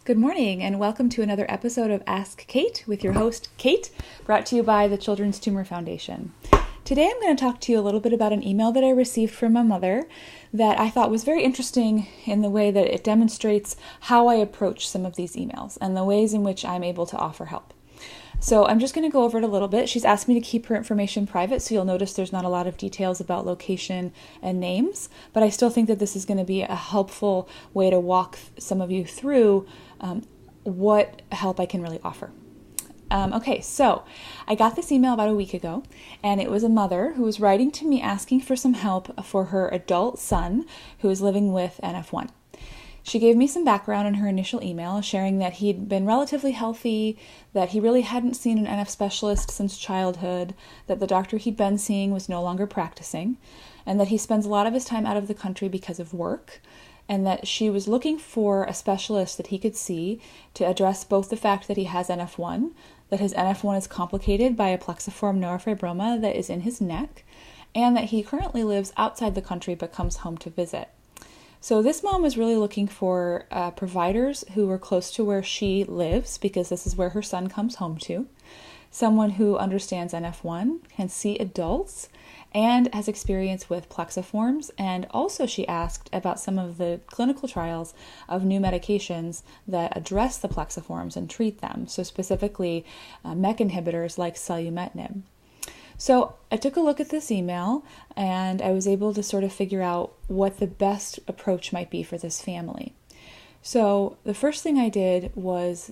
Good morning and welcome to another episode of Ask Kate with your host Kate, brought to you by the Children's Tumor Foundation. Today I'm going to talk to you a little bit about an email that I received from my mother that I thought was very interesting in the way that it demonstrates how I approach some of these emails and the ways in which I'm able to offer help. So I'm just going to go over it a little bit. She's asked me to keep her information private, so you'll notice there's not a lot of details about location and names, but I still think that this is going to be a helpful way to walk some of you through what help I can really offer. Okay, so I got this email about a week ago, and it was a mother who was writing to me asking for some help for her adult son who is living with NF1. She gave me some background in her initial email, sharing that he'd been relatively healthy, that he really hadn't seen an NF specialist since childhood, that the doctor he'd been seeing was no longer practicing, and that he spends a lot of his time out of the country because of work, and that she was looking for a specialist that he could see to address both the fact that he has NF1, that his NF1 is complicated by a plexiform neurofibroma that is in his neck, and that he currently lives outside the country but comes home to visit. So this mom was really looking for providers who were close to where she lives, because this is where her son comes home to, someone who understands NF1, can see adults, and has experience with plexiforms. And also she asked about some of the clinical trials of new medications that address the plexiforms and treat them, so specifically MEK inhibitors like selumetinib. So I took a look at this email and I was able to sort of figure out what the best approach might be for this family. So the first thing I did was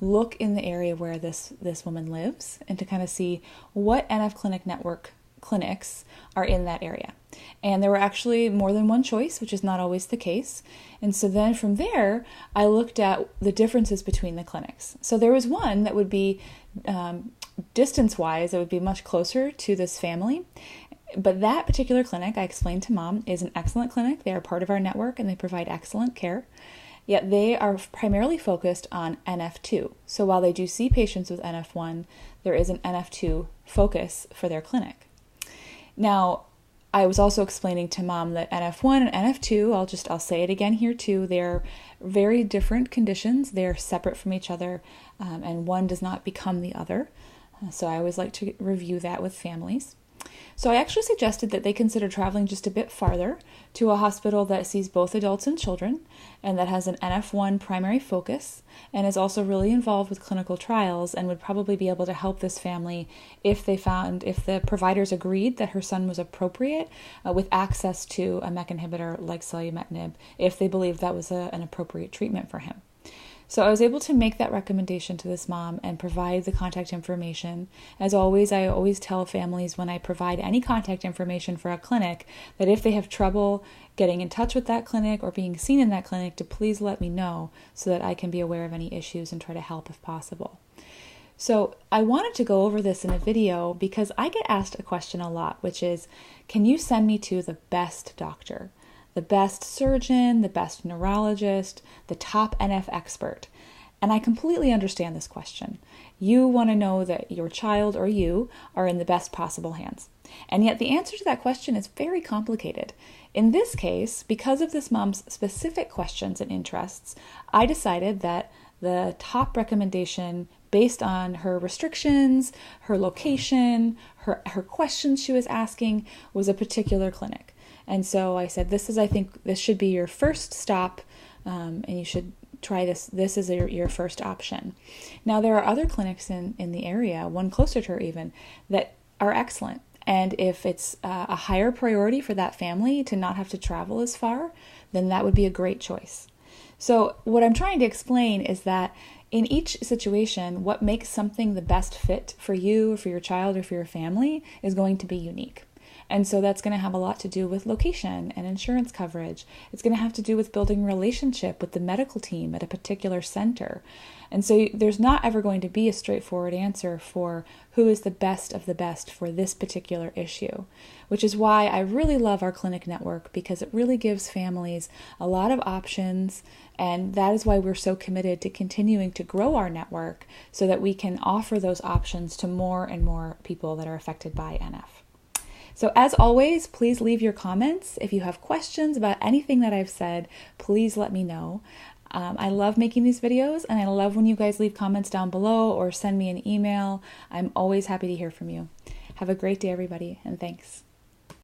look in the area where this woman lives and to kind of see what NF Clinic Network clinics are in that area. And there were actually more than one choice, which is not always the case. And so then from there, I looked at the differences between the clinics. So there was one that would be distance-wise, it would be much closer to this family. But that particular clinic, I explained to Mom, is an excellent clinic. They are part of our network and they provide excellent care. Yet they are primarily focused on NF2. So while they do see patients with NF1, there is an NF2 focus for their clinic. Now, I was also explaining to Mom that NF1 and NF2, I'll say it again here too, they're very different conditions. They're separate from each other, and one does not become the other. So I always like to review that with families. So I actually suggested that they consider traveling just a bit farther to a hospital that sees both adults and children and that has an NF1 primary focus and is also really involved with clinical trials and would probably be able to help this family if the providers agreed that her son was appropriate with access to a MEK inhibitor like selumetinib, if they believed that was an appropriate treatment for him. So I was able to make that recommendation to this mom and provide the contact information. As always, I always tell families when I provide any contact information for a clinic that if they have trouble getting in touch with that clinic or being seen in that clinic, to please let me know so that I can be aware of any issues and try to help if possible. So I wanted to go over this in a video because I get asked a question a lot, which is, can you send me to the best doctor? The best surgeon, the best neurologist, the top NF expert. And I completely understand this question. You want to know that your child or you are in the best possible hands. And yet the answer to that question is very complicated. In this case, because of this mom's specific questions and interests, I decided that the top recommendation based on her restrictions, her location, her questions she was asking was a particular clinic. And so I said, I think this should be your first stop, and you should try this. This is your first option. Now, there are other clinics in the area, one closer to her even, that are excellent. And if it's a higher priority for that family to not have to travel as far, then that would be a great choice. So what I'm trying to explain is that in each situation, what makes something the best fit for you, or for your child, or for your family is going to be unique. And so that's going to have a lot to do with location and insurance coverage. It's going to have to do with building relationship with the medical team at a particular center. And so there's not ever going to be a straightforward answer for who is the best of the best for this particular issue, which is why I really love our clinic network, because it really gives families a lot of options. And that is why we're so committed to continuing to grow our network so that we can offer those options to more and more people that are affected by NF. So as always, please leave your comments. If you have questions about anything that I've said, please let me know. I love making these videos, and I love when you guys leave comments down below or send me an email. I'm always happy to hear from you. Have a great day, everybody, and thanks.